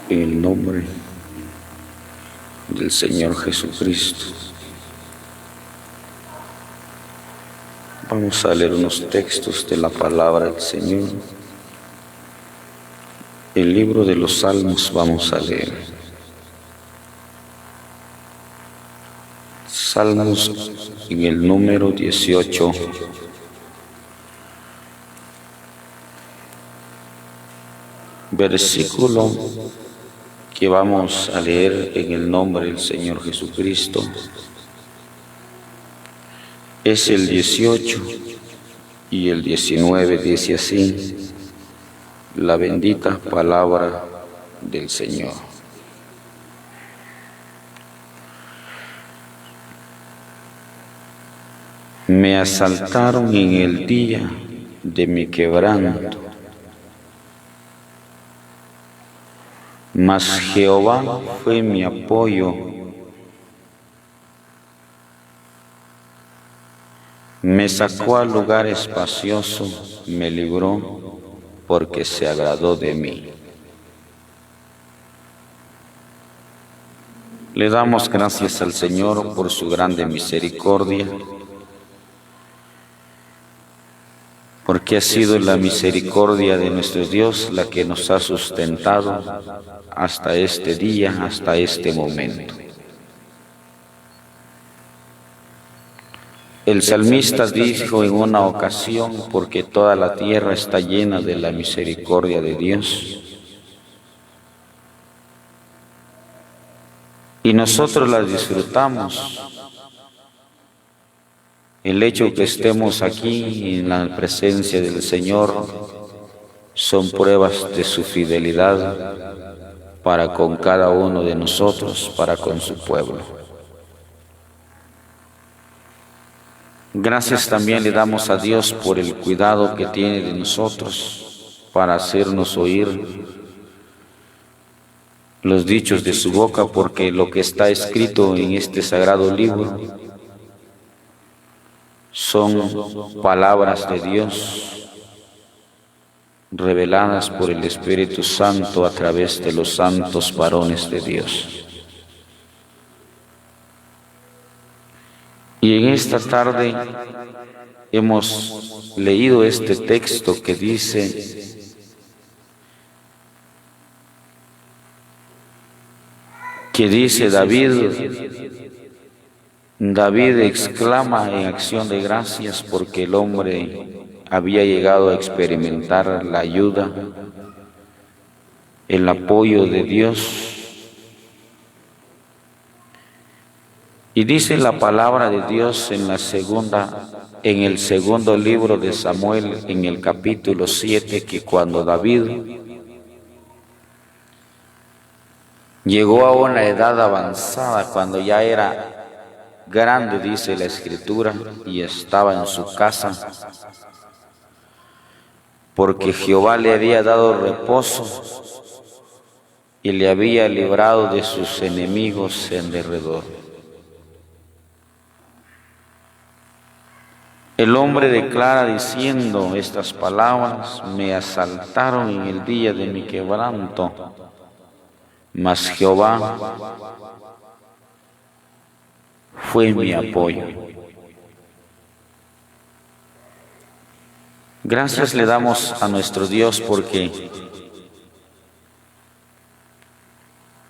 En el nombre del Señor Jesucristo, vamos a leer unos textos de la palabra del Señor. El libro de los Salmos vamos a leer. Salmos en el número 18. Versículo que vamos a leer en el nombre del Señor Jesucristo es el 18 y el 19, dice así: la bendita palabra del Señor. Me asaltaron en el día de mi quebranto, mas Jehová fue mi apoyo. Me sacó al lugar espacioso, me libró, porque se agradó de mí. Le damos gracias al Señor por su grande misericordia, porque ha sido la misericordia de nuestro Dios la que nos ha sustentado hasta este día, hasta este momento. El salmista dijo en una ocasión: porque toda la tierra está llena de la misericordia de Dios. Y nosotros la disfrutamos. El hecho que estemos aquí en la presencia del Señor son pruebas de su fidelidad para con cada uno de nosotros, para con su pueblo. Gracias también le damos a Dios por el cuidado que tiene de nosotros para hacernos oír los dichos de su boca, porque lo que está escrito en este sagrado libro son palabras de Dios reveladas por el Espíritu Santo a través de los santos varones de Dios. Y en esta tarde hemos leído este texto que dice David exclama en acción de gracias porque el hombre había llegado a experimentar la ayuda, el apoyo de Dios. Y dice la palabra de Dios en el segundo libro de Samuel, en el capítulo 7, que cuando David llegó a una edad avanzada, cuando ya era grande, dice la Escritura, y estaba en su casa, porque Jehová le había dado reposo y le había librado de sus enemigos en derredor. El hombre declara diciendo estas palabras: me asaltaron en el día de mi quebranto, mas Jehová fue mi apoyo. Gracias le damos a nuestro Dios porque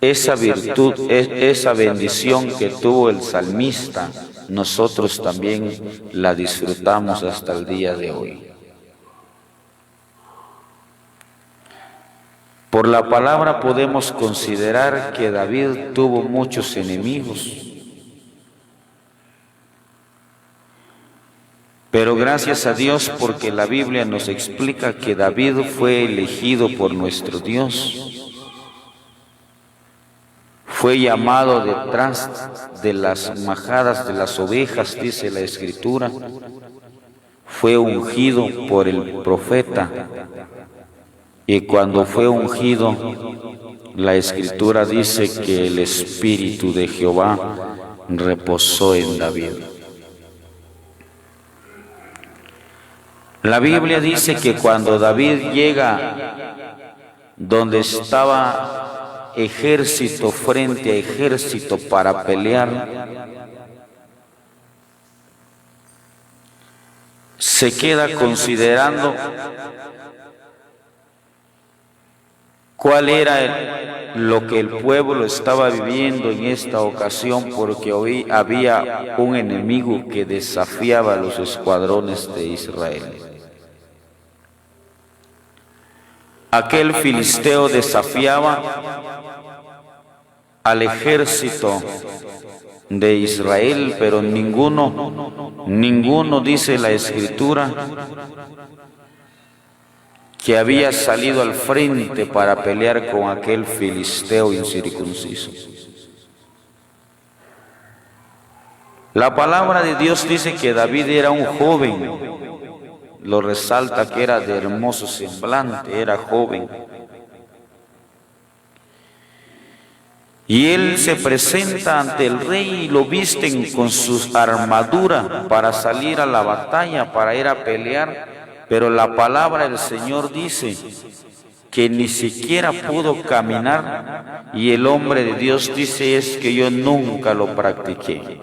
esa virtud, esa bendición que tuvo el salmista, nosotros también la disfrutamos hasta el día de hoy. Por la palabra podemos considerar que David tuvo muchos enemigos, pero gracias a Dios porque la Biblia nos explica que David fue elegido por nuestro Dios. Fue llamado detrás de las majadas de las ovejas, dice la Escritura. Fue ungido por el profeta. Y cuando fue ungido, la Escritura dice que el Espíritu de Jehová reposó en David. La Biblia dice que cuando David llega donde estaba ejército frente a ejército para pelear, se queda considerando cuál era lo que el pueblo estaba viviendo en esta ocasión, porque hoy había un enemigo que desafiaba a los escuadrones de Israel. Aquel filisteo desafiaba al ejército de Israel, pero ninguno dice la Escritura que había salido al frente para pelear con aquel filisteo incircunciso. La palabra de Dios dice que David era un joven, lo resalta que era de hermoso semblante, era joven. Y él se presenta ante el rey y lo visten con su armadura para salir a la batalla, para ir a pelear. Pero la palabra del Señor dice que ni siquiera pudo caminar, y el hombre de Dios dice es que yo nunca lo practiqué.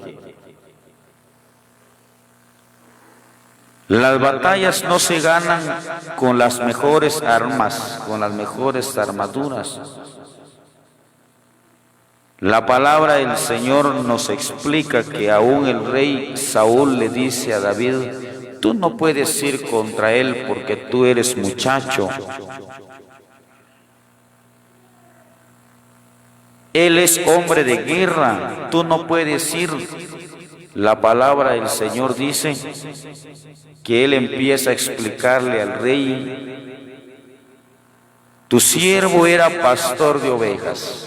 Las batallas no se ganan con las mejores armas, con las mejores armaduras. La palabra del Señor nos explica que aún el rey Saúl le dice a David: tú no puedes ir contra él porque tú eres muchacho. Él es hombre de guerra, tú no puedes ir. La palabra del Señor dice que él empieza a explicarle al rey: tu siervo era pastor de ovejas.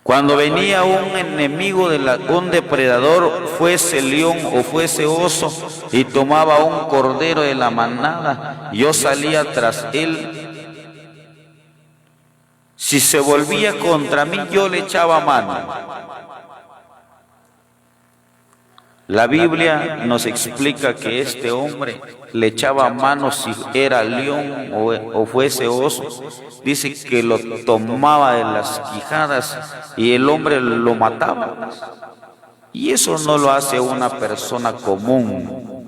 Cuando venía un enemigo, un depredador, fuese león o fuese oso, y tomaba un cordero de la manada, yo salía tras él. Si se volvía contra mí, yo le echaba mano. La Biblia nos explica que este hombre le echaba mano si era león o fuese oso. Dice que lo tomaba de las quijadas y el hombre lo mataba. Y eso no lo hace una persona común.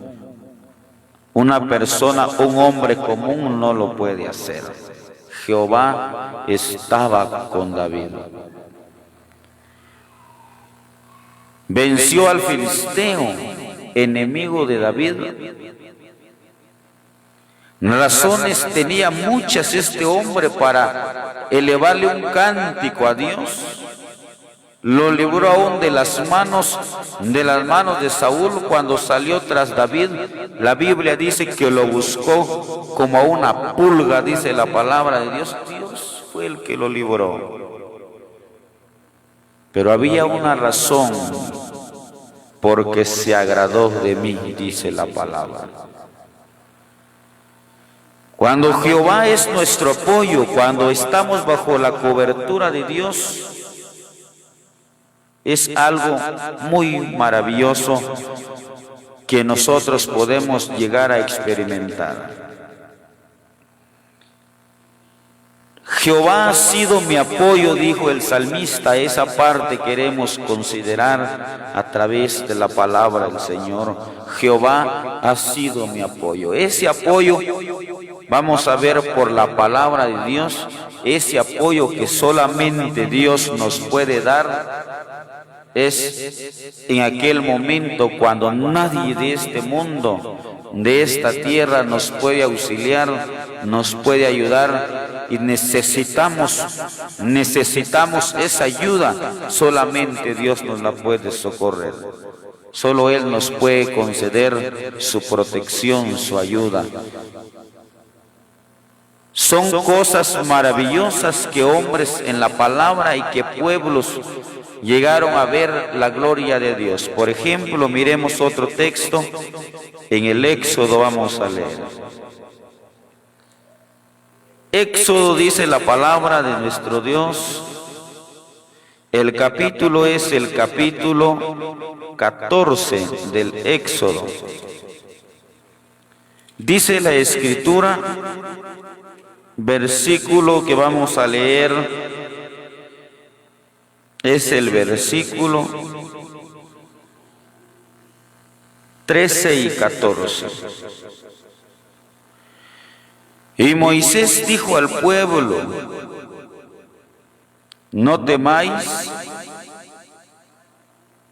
Un hombre común no lo puede hacer. Jehová estaba con David. Venció al filisteo, enemigo de David. Razones tenía muchas este hombre para elevarle un cántico a Dios. Lo libró aún de las manos de Saúl cuando salió tras David. La Biblia dice que lo buscó como a una pulga, dice la palabra de Dios. Dios fue el que lo libró. Pero había una razón: porque se agradó de mí, dice la palabra. Cuando Jehová es nuestro apoyo, cuando estamos bajo la cobertura de Dios, es algo muy maravilloso que nosotros podemos llegar a experimentar. Jehová ha sido mi apoyo, dijo el salmista. Esa parte queremos considerar a través de la palabra del Señor. Jehová ha sido mi apoyo. Ese apoyo vamos a ver por la palabra de Dios, ese apoyo que solamente Dios nos puede dar. Es en aquel momento cuando nadie de este mundo, de esta tierra, nos puede auxiliar, nos puede ayudar, y necesitamos esa ayuda. Solamente Dios nos la puede socorrer. Solo Él nos puede conceder su protección, su ayuda. Son cosas maravillosas que hombres en la palabra y que pueblos llegaron a ver la gloria de Dios. Por ejemplo, miremos otro texto. En el Éxodo vamos a leer. Éxodo dice la palabra de nuestro Dios. El capítulo es el capítulo 14 del Éxodo. Dice la Escritura, versículo que vamos a leer, es el versículo 13 y 14. Y Moisés dijo al pueblo: no temáis,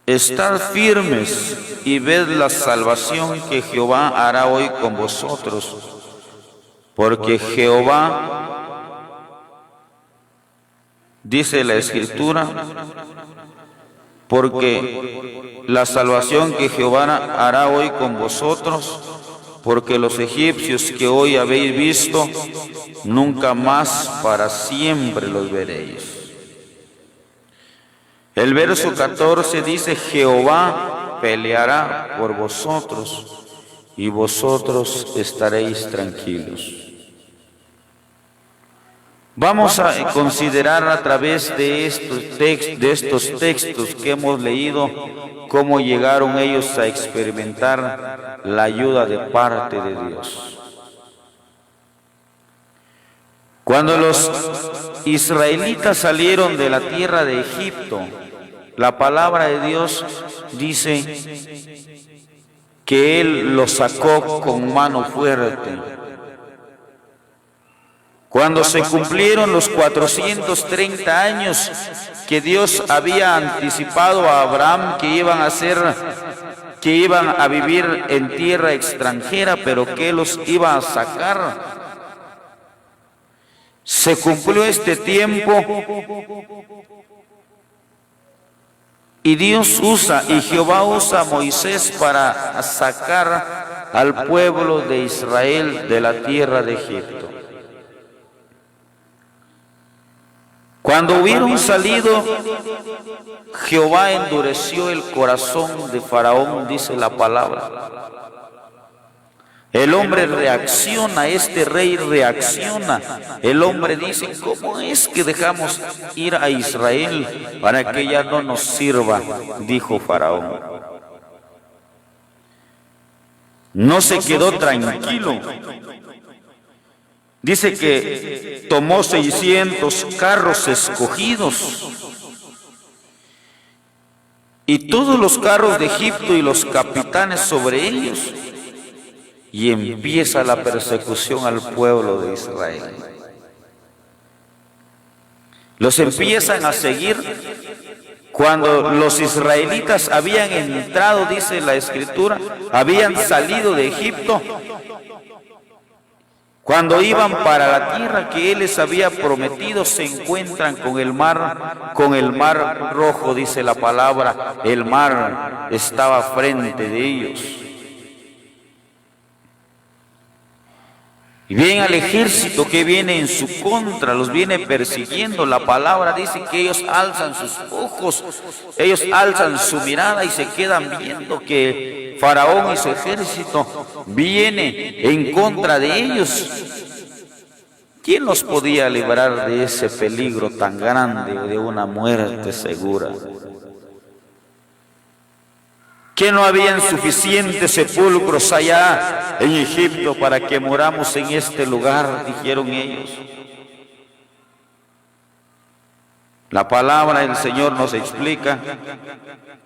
estad firmes y ved la salvación que Jehová hará hoy con vosotros, porque Jehová, dice la Escritura, porque la salvación que Jehová hará hoy con vosotros, porque los egipcios que hoy habéis visto, nunca más para siempre los veréis. El verso 14 dice: Jehová peleará por vosotros y vosotros estaréis tranquilos. Vamos a considerar a través de estos textos que hemos leído cómo llegaron ellos a experimentar la ayuda de parte de Dios. Cuando los israelitas salieron de la tierra de Egipto, la palabra de Dios dice que Él los sacó con mano fuerte. Cuando se cumplieron los 430 años que Dios había anticipado a Abraham que iban a vivir en tierra extranjera, pero que los iba a sacar, se cumplió este tiempo. Y Dios y Jehová usa a Moisés para sacar al pueblo de Israel de la tierra de Egipto. Cuando hubieron salido, Jehová endureció el corazón de Faraón, dice la palabra. El hombre reacciona, este rey reacciona. El hombre dice: ¿cómo es que dejamos ir a Israel para que ya no nos sirva? Dijo Faraón. No se quedó tranquilo. Dice que tomó 600 carros escogidos y todos los carros de Egipto y los capitanes sobre ellos. Y empieza la persecución al pueblo de Israel. Los empiezan a seguir. Cuando los israelitas habían entrado, dice la Escritura, habían salido de Egipto, cuando iban para la tierra que Él les había prometido, se encuentran con el mar rojo, dice la palabra. El mar estaba frente de ellos. Y ven al ejército que viene en su contra, los viene persiguiendo. La palabra dice que ellos alzan sus ojos, ellos alzan su mirada y se quedan viendo que Faraón y su ejército viene en contra de ellos. ¿Quién los podía librar de ese peligro tan grande de una muerte segura? ¿Que no habían suficientes sepulcros allá en Egipto para que moramos en este lugar? Dijeron ellos. La palabra del Señor nos explica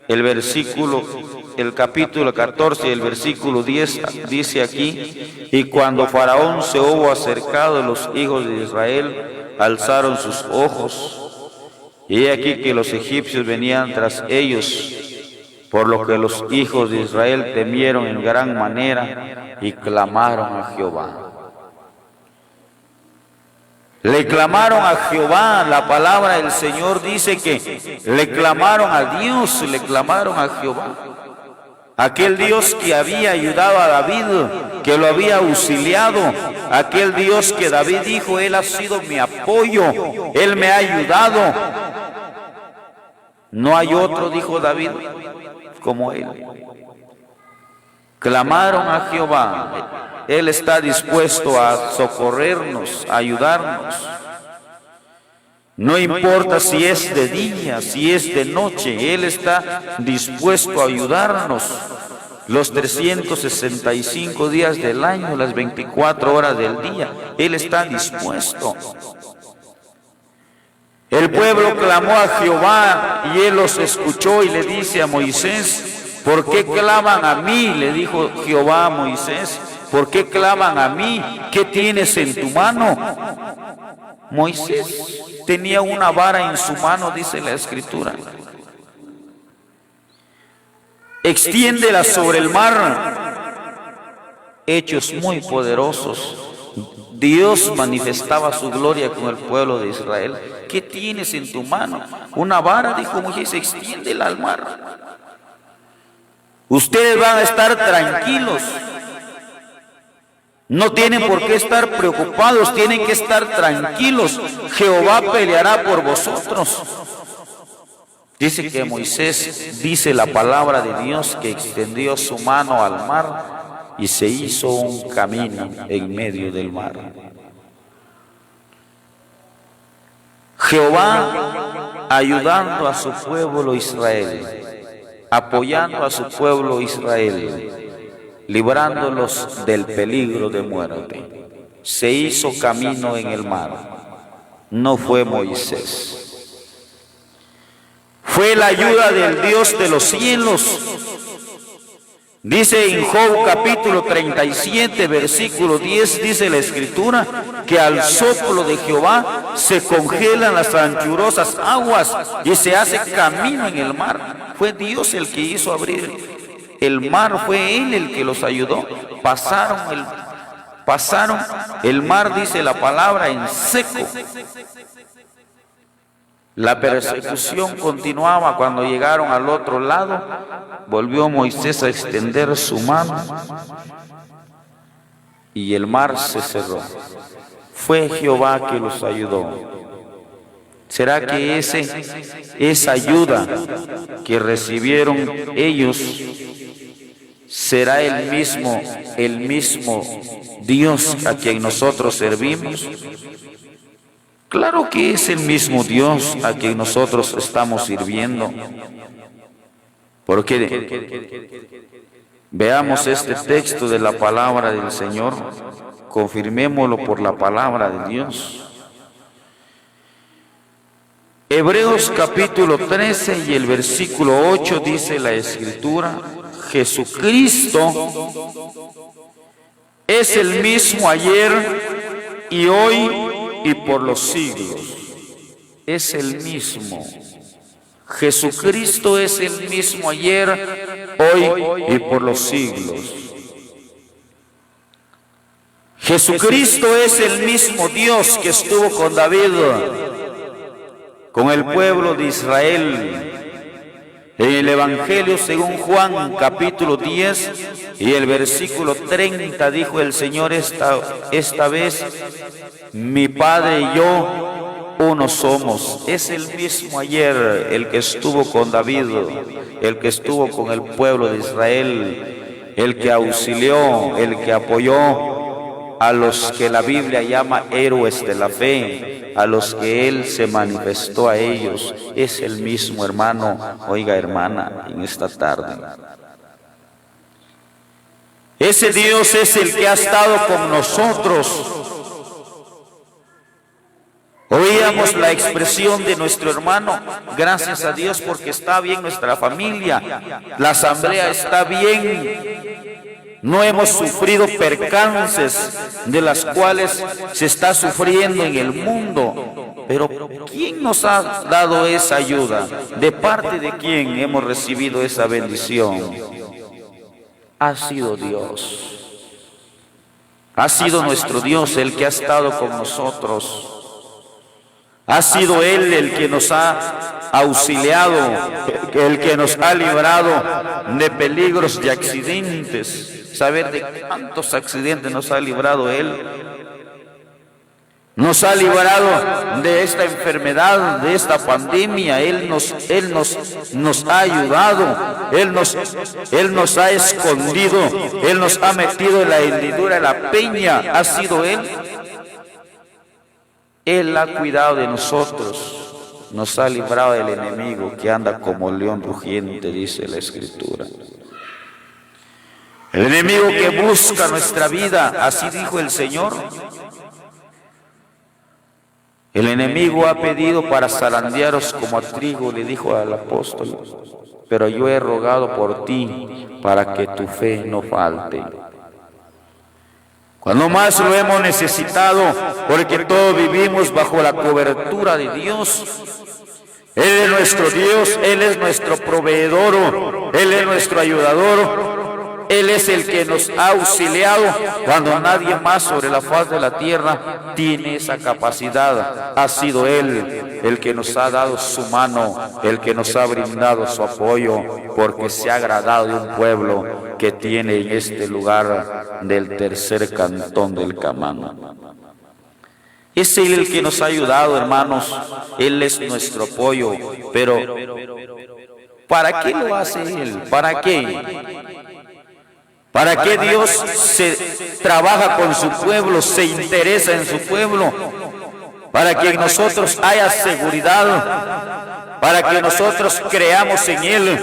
el capítulo 14, el versículo 10, dice aquí: y cuando Faraón se hubo acercado, los hijos de Israel alzaron sus ojos, y he aquí que los egipcios venían tras ellos, por lo que los hijos de Israel temieron en gran manera y clamaron a Jehová. Le clamaron a Jehová. La palabra del Señor dice que le clamaron a Dios, le clamaron a Jehová. Aquel Dios que había ayudado a David, que lo había auxiliado, aquel Dios que David dijo: Él ha sido mi apoyo, Él me ha ayudado. No hay otro, dijo David, como Él. Clamaron a Jehová. Él está dispuesto a socorrernos, a ayudarnos. No importa si es de día, si es de noche, Él está dispuesto a ayudarnos. los 365 días del año, las 24 horas del día. Él está dispuesto. El pueblo clamó a Jehová y él los escuchó y le dice a Moisés: ¿por qué claman a mí? Le dijo Jehová a Moisés: ¿por qué claman a mí? ¿Qué tienes en tu mano? Moisés tenía una vara en su mano, dice la Escritura. Extiéndela sobre el mar. Hechos muy poderosos. Dios manifestaba su gloria con el pueblo de Israel. ¿Qué tienes en tu mano? Una vara, dijo Moisés, extiéndela al mar. Ustedes van a estar tranquilos. No tienen por qué estar preocupados, tienen que estar tranquilos. Jehová peleará por vosotros. Dice que Moisés, dice la palabra de Dios, que extendió su mano al mar y se hizo un camino en medio del mar. Jehová ayudando a su pueblo Israel, apoyando a su pueblo Israel, librándolos del peligro de muerte. Se hizo camino en el mar. No fue Moisés. Fue la ayuda del Dios de los cielos. Dice en Job capítulo 37, versículo 10, dice la Escritura, que al soplo de Jehová se congelan las anchurosas aguas y se hace camino en el mar. Fue Dios el que hizo abrir el mar, fue Él el que los ayudó. Pasaron el mar, dice la palabra, en seco. La persecución continuaba. Cuando llegaron al otro lado, volvió Moisés a extender su mano y el mar se cerró. Fue Jehová que los ayudó. ¿Será que esa ayuda que recibieron ellos será el mismo Dios a quien nosotros servimos? Claro que es el mismo Dios a quien nosotros estamos sirviendo. Porque veamos este texto de la palabra del Señor, confirmémoslo por la palabra de Dios. Hebreos capítulo 13 y el versículo 8 dice la Escritura: Jesucristo es el mismo ayer y hoy y por los siglos. Es el mismo. Jesucristo es el mismo ayer, hoy y por los siglos. Jesucristo es el mismo Dios que estuvo con David, con el pueblo de Israel. En el Evangelio según Juan capítulo 10 y el versículo 30 dijo el Señor: esta vez mi Padre y yo uno somos. Es el mismo ayer el que estuvo con David, el que estuvo con el pueblo de Israel, el que auxilió, el que apoyó a los que la Biblia llama héroes de la fe, a los que Él se manifestó a ellos. Es el mismo, hermano, oiga, hermana, en esta tarde. Ese Dios es el que ha estado con nosotros. Oíamos la expresión de nuestro hermano: gracias a Dios porque está bien nuestra familia, la asamblea está bien. No hemos sufrido percances de las cuales se está sufriendo en el mundo. Pero ¿quién nos ha dado esa ayuda? ¿De parte de quién hemos recibido esa bendición? Ha sido Dios. Ha sido nuestro Dios el que ha estado con nosotros. Ha sido Él el que nos ha auxiliado, el que nos ha librado de peligros, de accidentes. Saber de cuántos accidentes nos ha librado Él. Nos ha librado de esta enfermedad, de esta pandemia. Él nos ha ayudado. Él nos ha escondido. Él nos ha metido en la hendidura, en la peña. Ha sido Él. Él ha cuidado de nosotros. Nos ha librado del enemigo que anda como león rugiente, dice la Escritura. El enemigo que busca nuestra vida, así dijo el Señor. El enemigo ha pedido para zarandearos como a trigo, le dijo al apóstol, pero yo he rogado por ti para que tu fe no falte. Cuando más lo hemos necesitado, porque todos vivimos bajo la cobertura de Dios. Él es nuestro Dios, Él es nuestro proveedor, Él es nuestro ayudador. Él es el que nos ha auxiliado cuando nadie más sobre la faz de la tierra tiene esa capacidad. Ha sido Él el que nos ha dado su mano, el que nos ha brindado su apoyo, porque se ha agradado de un pueblo que tiene en este lugar del tercer cantón del Camán. Es Él el que nos ha ayudado, hermanos. Él es nuestro apoyo. Pero, ¿para qué lo hace Él? ¿Para qué? ¿Para qué Dios se trabaja con su pueblo, se interesa en su pueblo? Para que en nosotros haya seguridad, para que nosotros creamos en Él,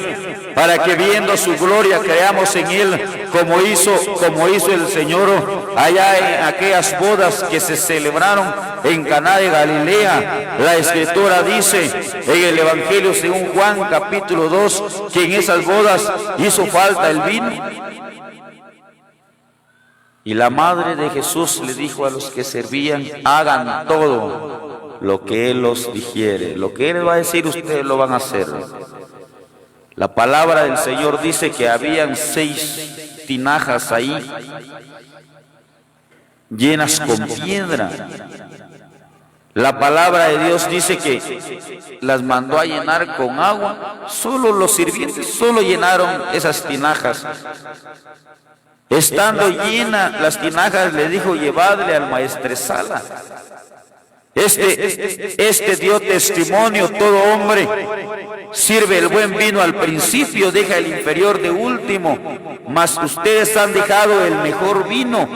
para que viendo su gloria creamos en Él, como hizo el Señor allá en aquellas bodas que se celebraron en Caná de Galilea. La Escritura dice en el Evangelio según Juan capítulo 2 que en esas bodas hizo falta el vino. Y la madre de Jesús le dijo a los que servían, hagan todo lo que Él os dijere. Lo que Él va a decir, ustedes lo van a hacer. La palabra del Señor dice que habían 6 tinajas ahí, llenas con piedra. La palabra de Dios dice que las mandó a llenar con agua. Solo los sirvientes, solo llenaron esas tinajas. Estando llena las tinajas, le dijo, llevadle al maestresala. Este dio testimonio, todo hombre sirve el buen vino al principio, deja el inferior de último, mas ustedes han dejado el mejor vino.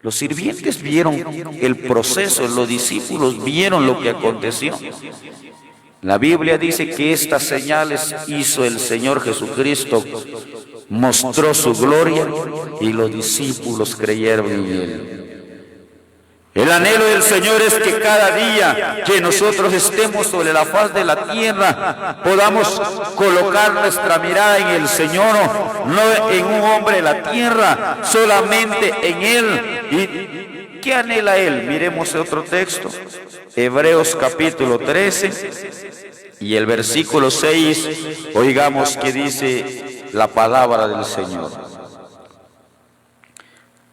Los sirvientes vieron el proceso, los discípulos vieron lo que aconteció. La Biblia dice que estas señales hizo el Señor Jesucristo, mostró su gloria y los discípulos creyeron en Él. El anhelo del Señor es que cada día que nosotros estemos sobre la faz de la tierra podamos colocar nuestra mirada en el Señor, no en un hombre de la tierra, solamente en Él. ¿Y qué anhela Él? Miremos otro texto, Hebreos capítulo 13 y el versículo 6, oigamos que dice la palabra del Señor.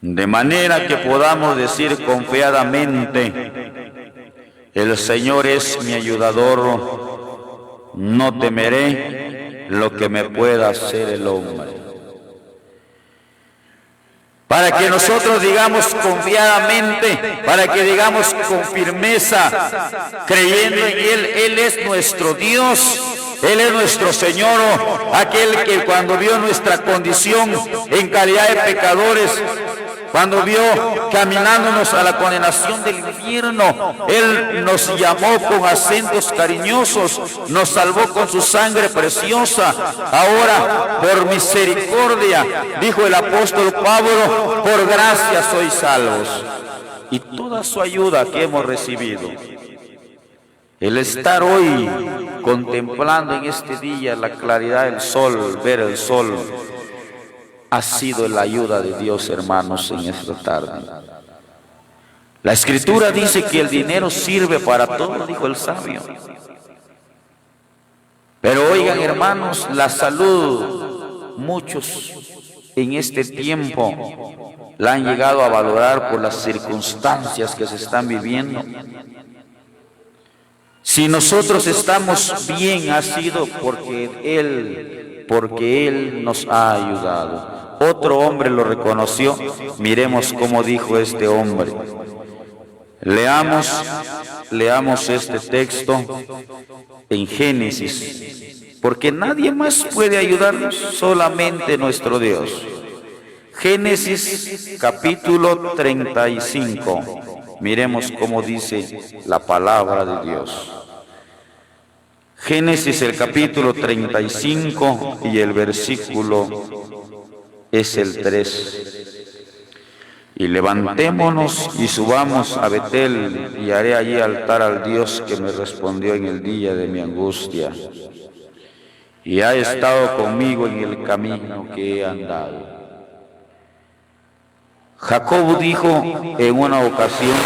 De manera que podamos decir confiadamente, el Señor es mi ayudador, no temeré lo que me pueda hacer el hombre. Para que nosotros digamos confiadamente, para que digamos con firmeza, creyendo en Él, Él es nuestro Dios, Él es nuestro Señor, aquel que cuando vio nuestra condición en calidad de pecadores, cuando vio caminándonos a la condenación del infierno, Él nos llamó con acentos cariñosos, nos salvó con su sangre preciosa. Ahora, por misericordia, dijo el apóstol Pablo, por gracia sois salvos. Y toda su ayuda que hemos recibido, el estar hoy contemplando en este día la claridad del sol, ver el sol, ha sido la ayuda de Dios, hermanos, en esta tarde. La Escritura dice que el dinero sirve para todo, dijo el sabio. Pero oigan, hermanos, la salud, muchos en este tiempo la han llegado a valorar por las circunstancias que se están viviendo. Si nosotros estamos bien, ha sido porque Él nos ha ayudado. Otro hombre lo reconoció. Miremos cómo dijo este hombre. Leamos este texto en Génesis, porque nadie más puede ayudarnos, solamente nuestro Dios. Génesis capítulo 35. Miremos cómo dice la palabra de Dios. Génesis el capítulo 35 y el versículo es el 3. Y levantémonos y subamos a Betel, y haré allí altar al Dios que me respondió en el día de mi angustia, y ha estado conmigo en el camino que he andado. Jacob dijo en una ocasión: